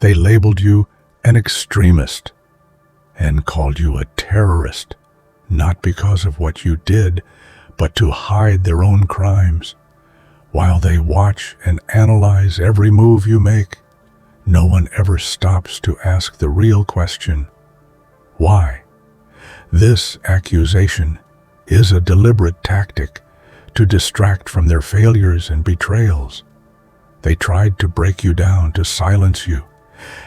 They labeled you an extremist and called you a terrorist, not because of what you did, but to hide their own crimes. While they watch and analyze every move you make, no one ever stops to ask the real question: why? This accusation is a deliberate tactic to distract from their failures and betrayals. They tried to break you down, to silence you,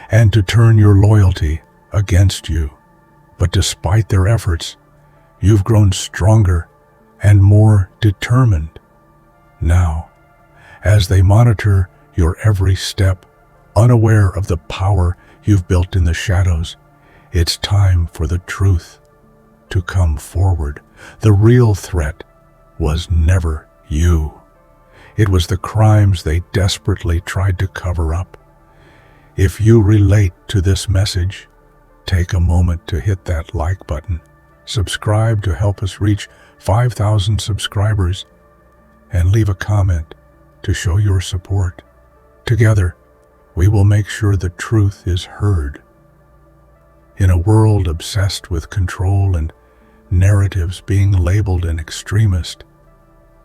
and to turn your loyalty against you. But despite their efforts, you've grown stronger and more determined. Now, as they monitor your every step, unaware of the power you've built in the shadows, it's time for the truth to come forward. The real threat was never you. It was the crimes they desperately tried to cover up. If you relate to this message, take a moment to hit that like button, subscribe to help us reach 5,000 subscribers, and leave a comment to show your support. Together, we will make sure the truth is heard. In a world obsessed with control and narratives, being labeled an extremist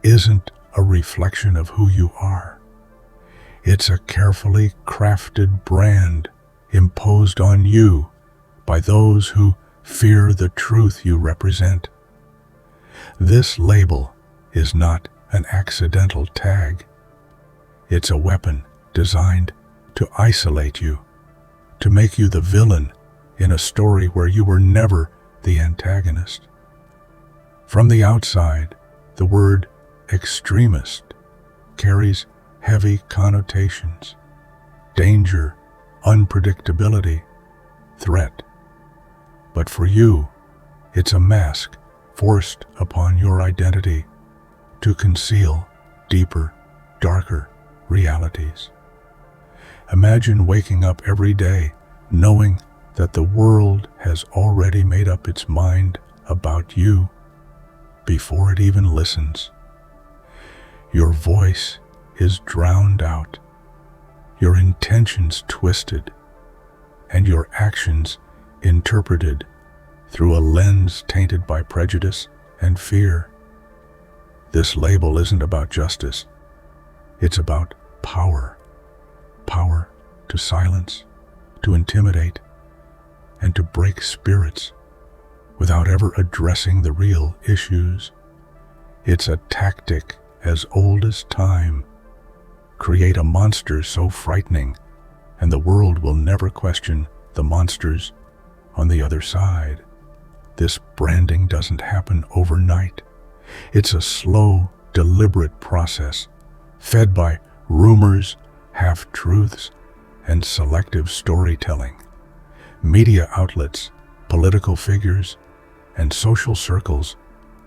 isn't a reflection of who you are. It's a carefully crafted brand imposed on you by those who fear the truth you represent. This label is not an accidental tag. It's a weapon designed to isolate you, to make you the villain in a story where you were never the antagonist. From the outside, the word extremist carries heavy connotations: danger, unpredictability, threat. But for you, it's a mask forced upon your identity to conceal deeper, darker realities. Imagine waking up every day knowing that the world has already made up its mind about you before it even listens. Your voice is drowned out, your intentions twisted, and your actions interpreted through a lens tainted by prejudice and fear. This label isn't about justice. It's about power. Power to silence, to intimidate, and to break spirits without ever addressing the real issues. It's a tactic as old as time. Create a monster so frightening, and the world will never question the monsters on the other side. This branding doesn't happen overnight. It's a slow, deliberate process, fed by rumors, half-truths, and selective storytelling. Media outlets, political figures, and social circles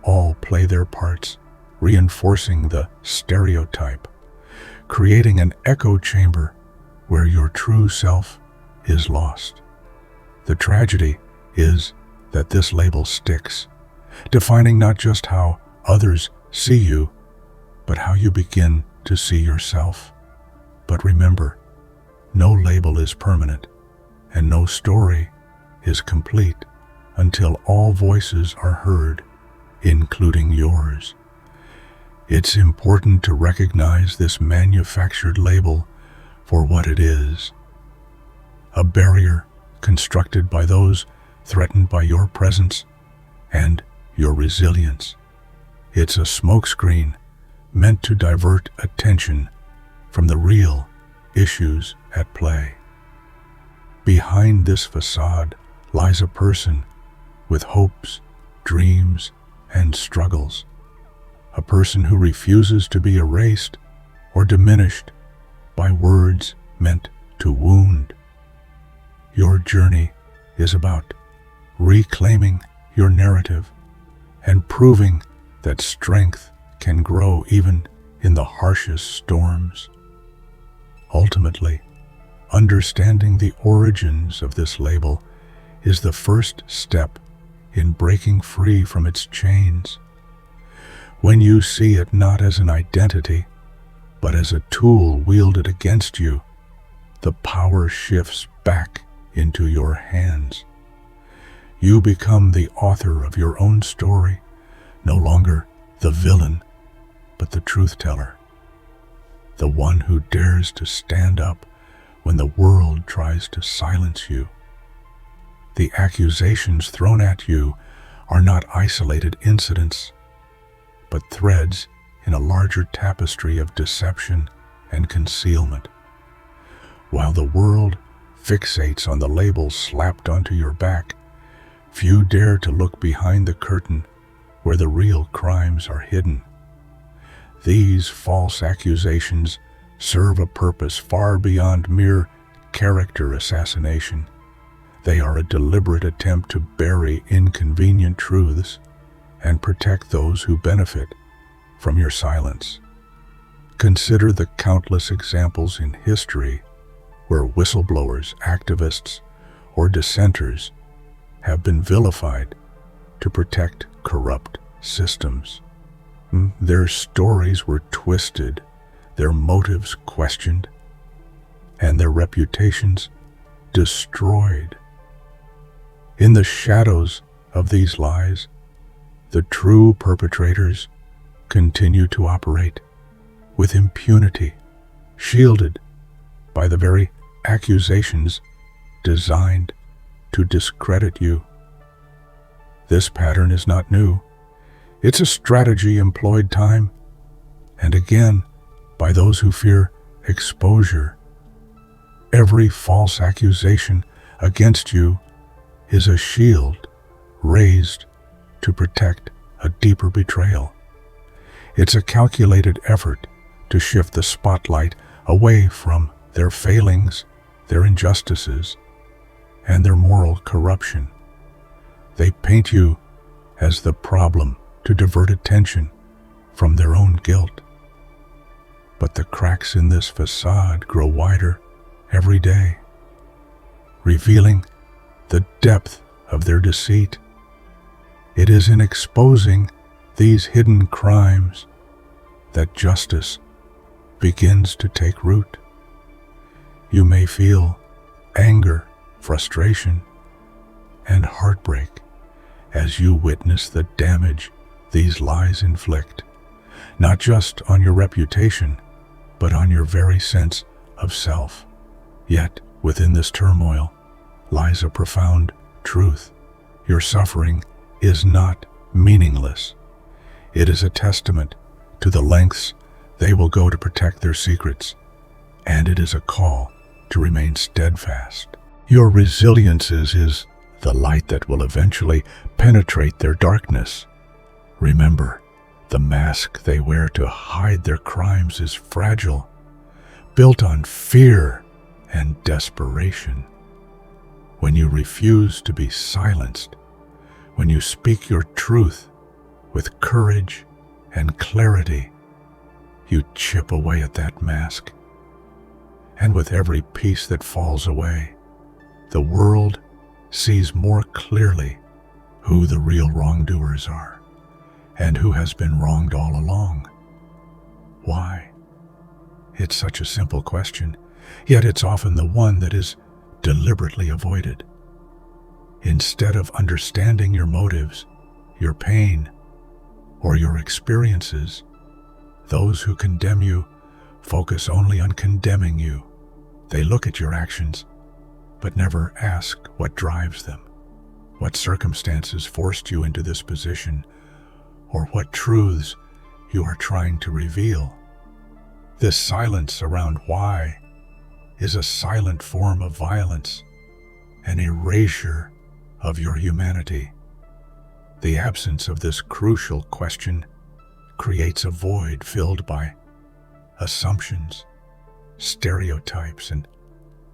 all play their parts, reinforcing the stereotype, creating an echo chamber where your true self is lost. The tragedy is that this label sticks, defining not just how others see you, but how you begin to see yourself. But remember, no label is permanent, and no story is complete until all voices are heard, including yours. It's important to recognize this manufactured label for what it is: a barrier constructed by those threatened by your presence and your resilience. It's a smokescreen meant to divert attention from the real issues at play. Behind this facade lies a person with hopes, dreams, and struggles. A person who refuses to be erased or diminished by words meant to wound. Your journey is about reclaiming your narrative and proving that strength can grow even in the harshest storms. Ultimately, understanding the origins of this label is the first step in breaking free from its chains. When you see it not as an identity, but as a tool wielded against you, the power shifts back into your hands. You become the author of your own story, no longer the villain, but the truth teller, the one who dares to stand up when the world tries to silence you. The accusations thrown at you are not isolated incidents, but threads in a larger tapestry of deception and concealment. While the world fixates on the labels slapped onto your back, few dare to look behind the curtain where the real crimes are hidden. These false accusations serve a purpose far beyond mere character assassination. They are a deliberate attempt to bury inconvenient truths and protect those who benefit from your silence. Consider the countless examples in history where whistleblowers, activists, or dissenters have been vilified to protect corrupt systems. Their stories were twisted, their motives questioned, and their reputations destroyed. In the shadows of these lies, the true perpetrators continue to operate with impunity, shielded by the very accusations designed to discredit you. This pattern is not new. It's a strategy employed time and again by those who fear exposure. Every false accusation against you is a shield raised to protect a deeper betrayal. It's a calculated effort to shift the spotlight away from their failings, their injustices, and their moral corruption. They paint you as the problem to divert attention from their own guilt. But the cracks in this facade grow wider every day, revealing the depth of their deceit. It is in exposing these hidden crimes that justice begins to take root. You may feel anger, frustration, and heartbreak as you witness the damage these lies inflict, not just on your reputation, but on your very sense of self. Yet, within this turmoil lies a profound truth. Your suffering is not meaningless. It is a testament to the lengths they will go to protect their secrets, and it is a call to remain steadfast. Your resilience is the light that will eventually penetrate their darkness. Remember, the mask they wear to hide their crimes is fragile, built on fear and desperation. When you refuse to be silenced, when you speak your truth with courage and clarity, you chip away at that mask. And with every piece that falls away, the world sees more clearly who the real wrongdoers are and who has been wronged all along. Why? It's such a simple question, yet it's often the one that is deliberately avoided. Instead of understanding your motives, your pain, or your experiences, those who condemn you focus only on condemning you. They look at your actions, but never ask what drives them, what circumstances forced you into this position, or what truths you are trying to reveal. This silence around why is a silent form of violence, an erasure of your humanity. The absence of this crucial question creates a void filled by assumptions, stereotypes, and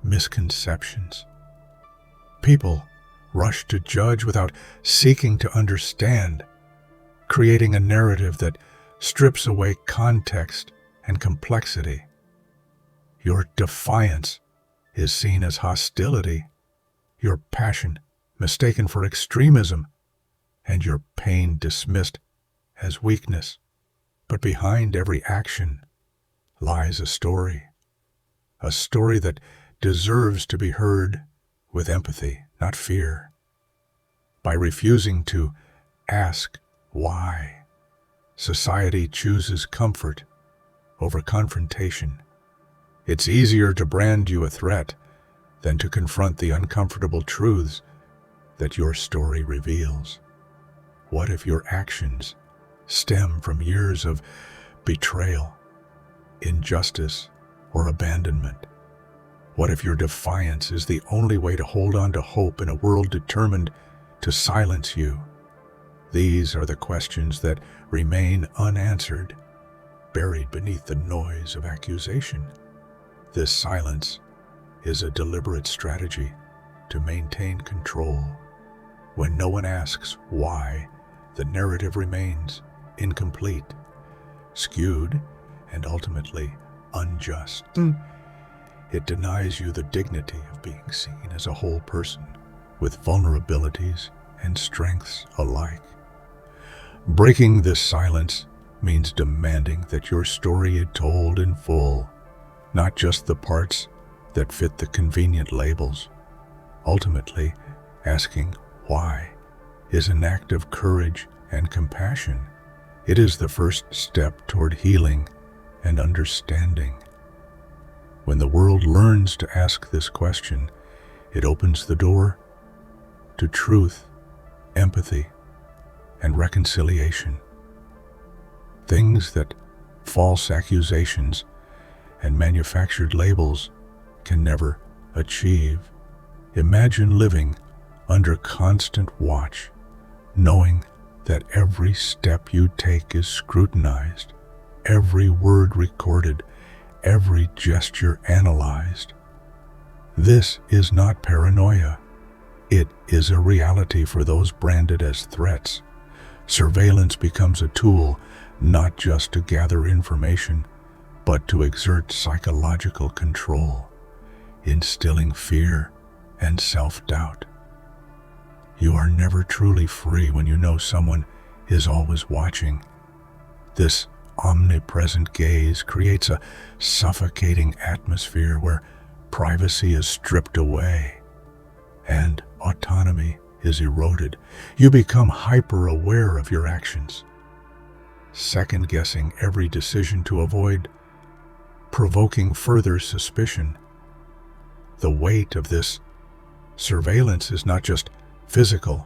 misconceptions. People rush to judge without seeking to understand, creating a narrative that strips away context and complexity. Your defiance is seen as hostility, your passion mistaken for extremism, and your pain dismissed as weakness. But behind every action lies a story that deserves to be heard with empathy, not fear. By refusing to ask why, society chooses comfort over confrontation. It's easier to brand you a threat than to confront the uncomfortable truths that your story reveals. What if your actions stem from years of betrayal, injustice, or abandonment? What if your defiance is the only way to hold on to hope in a world determined to silence you? These are the questions that remain unanswered, buried beneath the noise of accusation. This silence is a deliberate strategy to maintain control. When no one asks why, the narrative remains incomplete, skewed, and ultimately unjust. It denies you the dignity of being seen as a whole person with vulnerabilities and strengths alike. Breaking this silence means demanding that your story is told in full, not just the parts that fit the convenient labels. Ultimately, asking why is an act of courage and compassion. It is the first step toward healing and understanding. When the world learns to ask this question, it opens the door to truth, empathy, and reconciliation. Things that false accusations and manufactured labels can never achieve. Imagine living under constant watch, knowing that every step you take is scrutinized, every word recorded, every gesture analyzed. This is not paranoia. It is a reality for those branded as threats. Surveillance becomes a tool not just to gather information, but to exert psychological control, instilling fear and self-doubt. You are never truly free when you know someone is always watching. This omnipresent gaze creates a suffocating atmosphere where privacy is stripped away and autonomy is eroded. You become hyper-aware of your actions, second-guessing every decision to avoid provoking further suspicion. The weight of this surveillance is not just physical,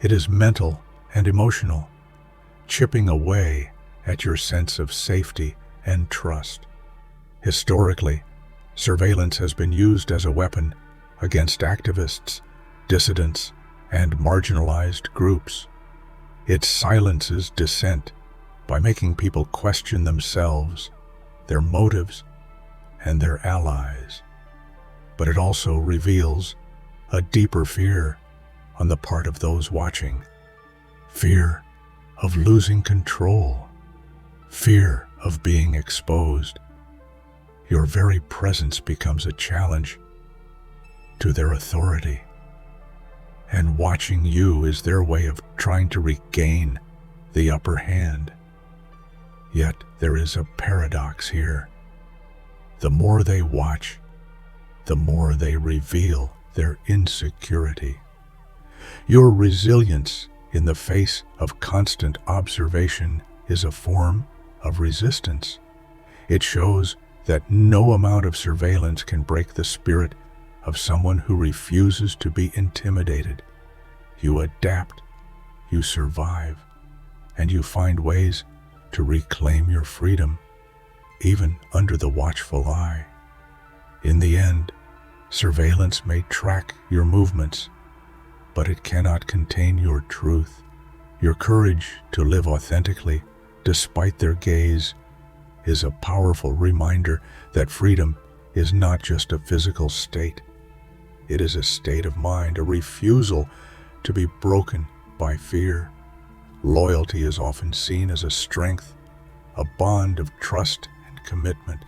it is mental and emotional, chipping away at your sense of safety and trust. Historically, surveillance has been used as a weapon against activists, dissidents, and marginalized groups. It silences dissent by making people question themselves, their motives, and their allies. But it also reveals a deeper fear on the part of those watching. Fear of losing control. Fear of being exposed. Your very presence becomes a challenge to their authority. And watching you is their way of trying to regain the upper hand. Yet there is a paradox here. The more they watch, the more they reveal their insecurity. Your resilience in the face of constant observation is a form of resistance. It shows that no amount of surveillance can break the spirit of someone who refuses to be intimidated. You adapt, you survive, and you find ways to reclaim your freedom, even under the watchful eye. In the end, surveillance may track your movements, but it cannot contain your truth. Your courage to live authentically, despite their gaze, is a powerful reminder that freedom is not just a physical state. It is a state of mind, a refusal to be broken by fear. Loyalty is often seen as a strength, a bond of trust and commitment.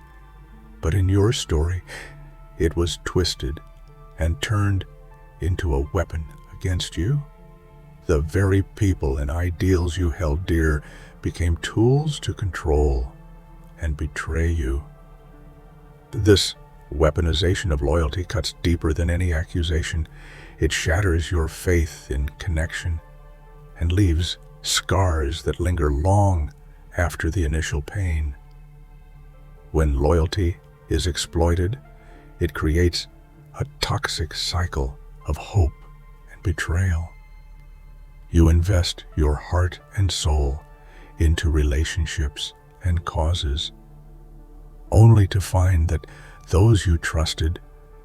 But in your story, it was twisted and turned into a weapon against you. The very people and ideals you held dear became tools to control and betray you. This weaponization of loyalty cuts deeper than any accusation. It shatters your faith in connection and leaves scars that linger long after the initial pain. When loyalty is exploited, it creates a toxic cycle of hope and betrayal. You invest your heart and soul into relationships and causes, only to find that those you trusted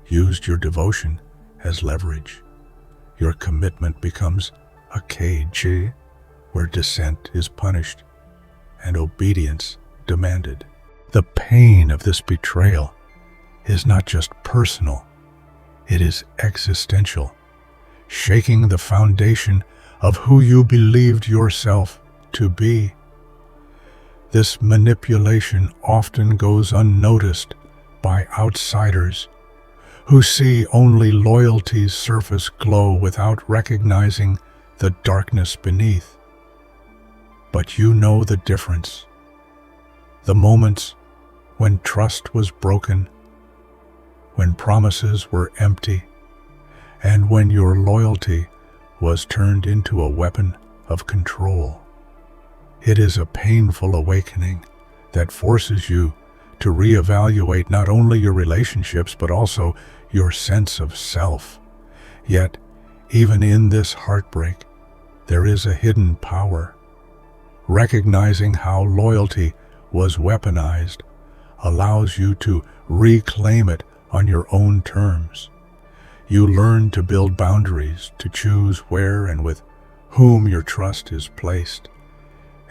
used your devotion as leverage. Your commitment becomes a cage where dissent is punished and obedience demanded. The pain of this betrayal is not just personal, it is existential, shaking the foundation of who you believed yourself to be. This manipulation often goes unnoticed by outsiders who see only loyalty's surface glow without recognizing the darkness beneath. But you know the difference. The moments when trust was broken, when promises were empty, and when your loyalty was turned into a weapon of control. It is a painful awakening that forces you to reevaluate not only your relationships but also your sense of self. Yet, even in this heartbreak, there is a hidden power. Recognizing how loyalty was weaponized allows you to reclaim it on your own terms. You learn to build boundaries, to choose where and with whom your trust is placed,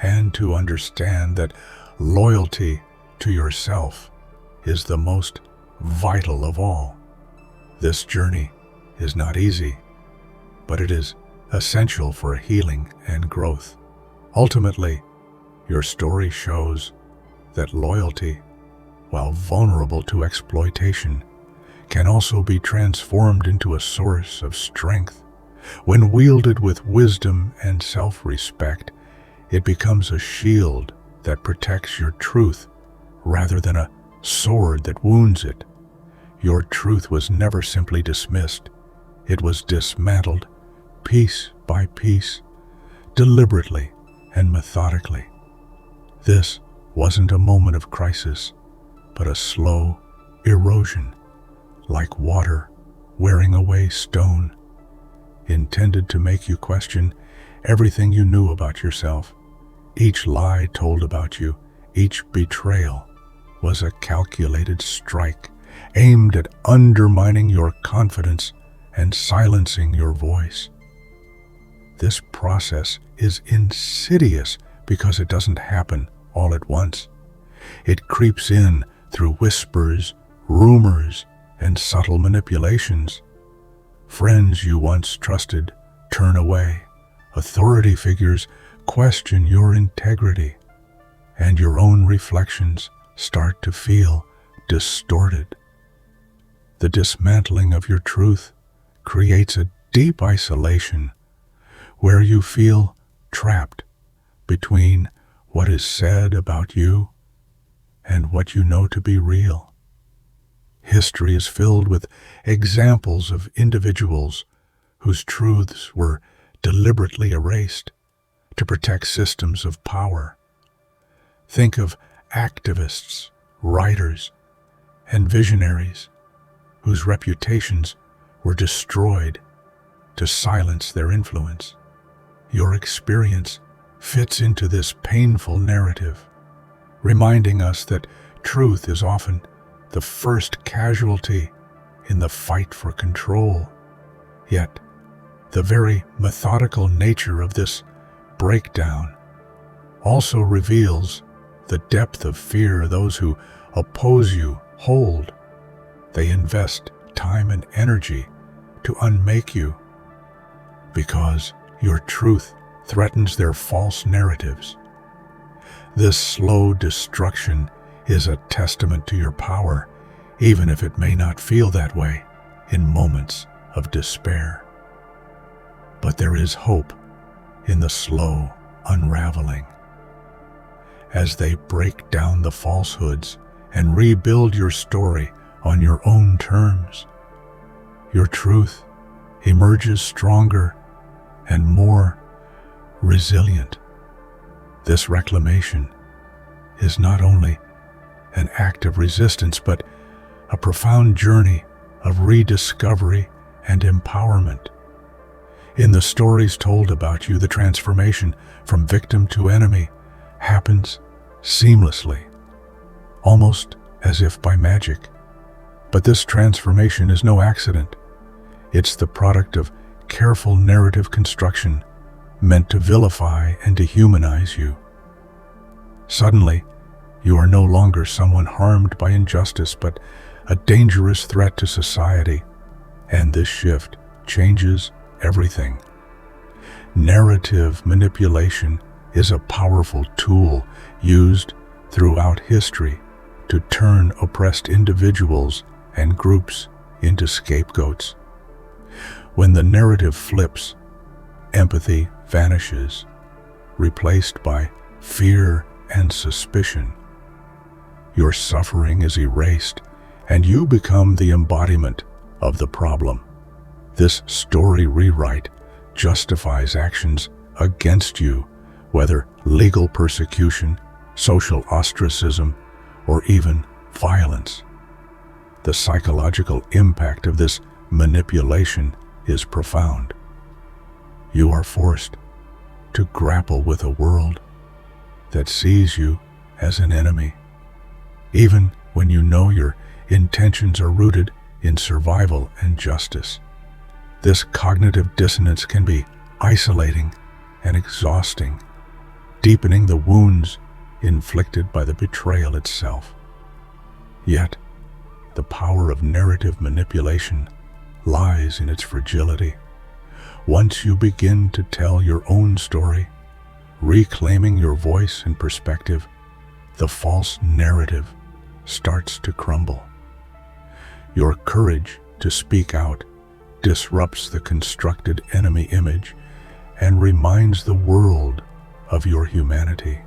and to understand that loyalty to yourself is the most vital of all. This journey is not easy, but it is essential for healing and growth. Ultimately, your story shows that loyalty, while vulnerable to exploitation, can also be transformed into a source of strength. When wielded with wisdom and self-respect, it becomes a shield that protects your truth rather than a sword that wounds it. Your truth was never simply dismissed. It was dismantled piece by piece, deliberately and methodically. This wasn't a moment of crisis, but a slow erosion, like water wearing away stone, intended to make you question everything you knew about yourself. Each lie told about you, each betrayal, was a calculated strike aimed at undermining your confidence and silencing your voice. This process is insidious because it doesn't happen all at once. It creeps in through whispers, rumors, and subtle manipulations. Friends you once trusted turn away. Authority figures question your integrity, and your own reflections start to feel distorted. The dismantling of your truth creates a deep isolation where you feel trapped between what is said about you and what you know to be real. History is filled with examples of individuals whose truths were deliberately erased to protect systems of power. Think of activists, writers, and visionaries whose reputations were destroyed to silence their influence. Your experience fits into this painful narrative, reminding us that truth is often the first casualty in the fight for control. Yet, the very methodical nature of this breakdown also reveals the depth of fear those who oppose you hold. They invest time and energy to unmake you because your truth threatens their false narratives. This slow destruction is a testament to your power, even if it may not feel that way in moments of despair. But there is hope in the slow unraveling. As they break down the falsehoods and rebuild your story on your own terms. Your truth emerges stronger and more resilient. This reclamation is not only an act of resistance, but a profound journey of rediscovery and empowerment. In the stories told about you, the transformation from victim to enemy happens seamlessly, almost as if by magic. But this transformation is no accident. It's the product of careful narrative construction meant to vilify and dehumanize you. Suddenly, you are no longer someone harmed by injustice, but a dangerous threat to society. And this shift changes everything. Narrative manipulation is a powerful tool used throughout history to turn oppressed individuals and groups into scapegoats. When the narrative flips, empathy vanishes, replaced by fear and suspicion. Your suffering is erased, and you become the embodiment of the problem. This story rewrite justifies actions against you, whether legal persecution, social ostracism, or even violence. The psychological impact of this manipulation is profound. You are forced to grapple with a world that sees you as an enemy, even when you know your intentions are rooted in survival and justice. This cognitive dissonance can be isolating and exhausting, deepening the wounds inflicted by the betrayal itself. Yet, the power of narrative manipulation lies in its fragility. Once you begin to tell your own story, reclaiming your voice and perspective, the false narrative starts to crumble. Your courage to speak out disrupts the constructed enemy image and reminds the world of your humanity.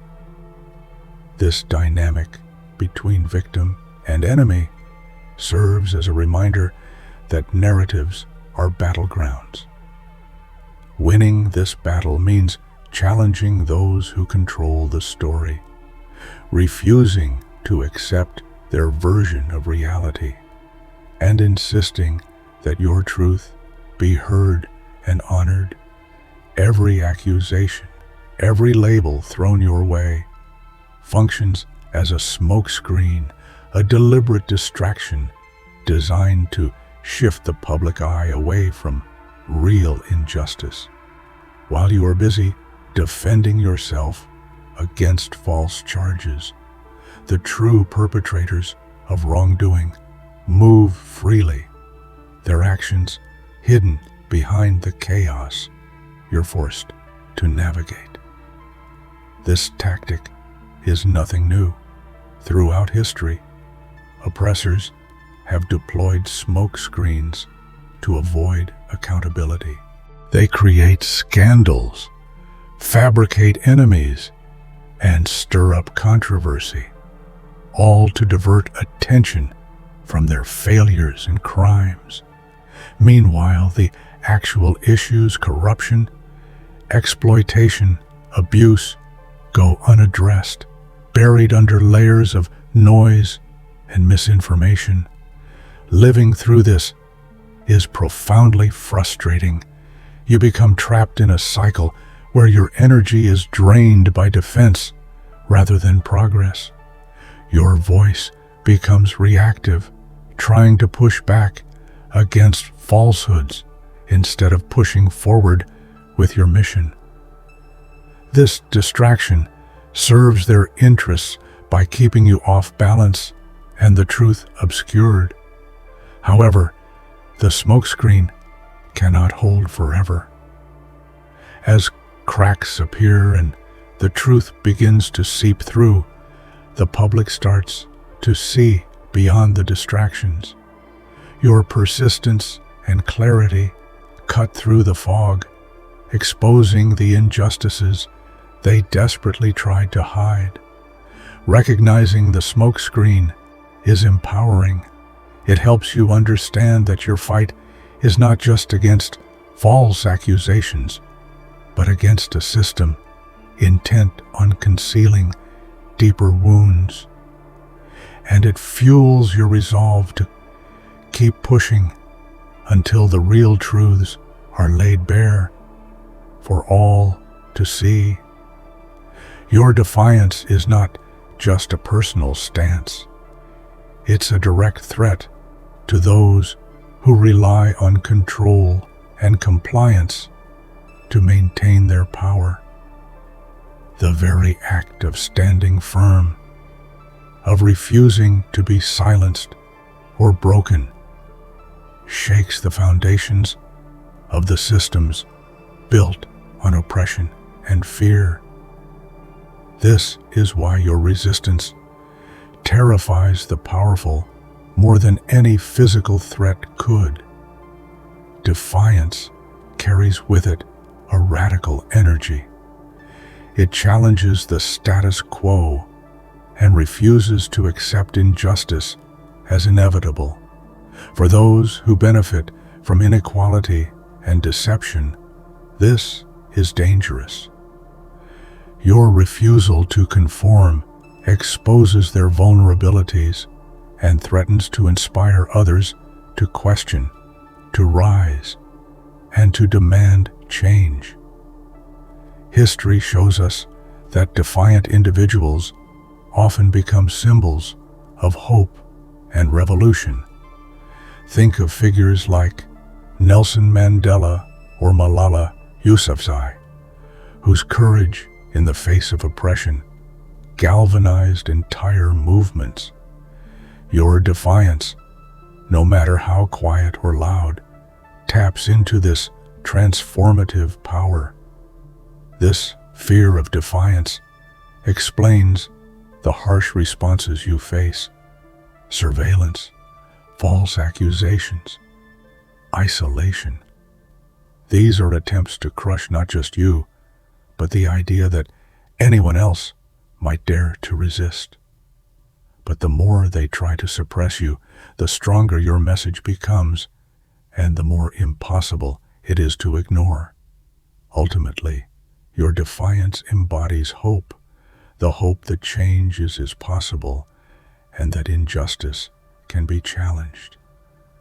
This dynamic between victim and enemy serves as a reminder that narratives are battlegrounds. Winning this battle means challenging those who control the story, refusing to accept their version of reality, and insisting that your truth be heard and honored. Every accusation, every label thrown your way, functions as a smokescreen, a deliberate distraction designed to shift the public eye away from real injustice. While you are busy defending yourself against false charges, the true perpetrators of wrongdoing move freely, their actions hidden behind the chaos you're forced to navigate. This tactic is nothing new. Throughout history, oppressors have deployed smoke screens to avoid accountability. They create scandals, fabricate enemies, and stir up controversy, all to divert attention from their failures and crimes. Meanwhile, the actual issues, corruption, exploitation, abuse, go unaddressed, buried under layers of noise and misinformation. Living through this is profoundly frustrating. You become trapped in a cycle where your energy is drained by defense rather than progress. Your voice becomes reactive, trying to push back against falsehoods instead of pushing forward with your mission. This distraction serves their interests by keeping you off balance and the truth obscured. However, the smokescreen cannot hold forever. As cracks appear and the truth begins to seep through, the public starts to see beyond the distractions. Your persistence and clarity cut through the fog, exposing the injustices they desperately tried to hide. Recognizing the smokescreen is empowering. It helps you understand that your fight is not just against false accusations, but against a system intent on concealing deeper wounds. And it fuels your resolve to keep pushing until the real truths are laid bare for all to see. Your defiance is not just a personal stance. It's a direct threat to those who rely on control and compliance to maintain their power. The very act of standing firm, of refusing to be silenced or broken, shakes the foundations of the systems built on oppression and fear. This is why your resistance terrifies the powerful more than any physical threat could. Defiance carries with it a radical energy. It challenges the status quo and refuses to accept injustice as inevitable. For those who benefit from inequality and deception, this is dangerous. Your refusal to conform exposes their vulnerabilities and threatens to inspire others to question, to rise, and to demand change. History shows us that defiant individuals often become symbols of hope and revolution. Think of figures like Nelson Mandela or Malala Yousafzai, whose courage in the face of oppression galvanized entire movements. Your defiance, no matter how quiet or loud, taps into this transformative power. This fear of defiance explains the harsh responses you face: surveillance, false accusations, isolation. These are attempts to crush not just you, but the idea that anyone else might dare to resist. But the more they try to suppress you, the stronger your message becomes, and the more impossible it is to ignore. Ultimately, your defiance embodies hope, the hope that change is possible and that injustice can be challenged.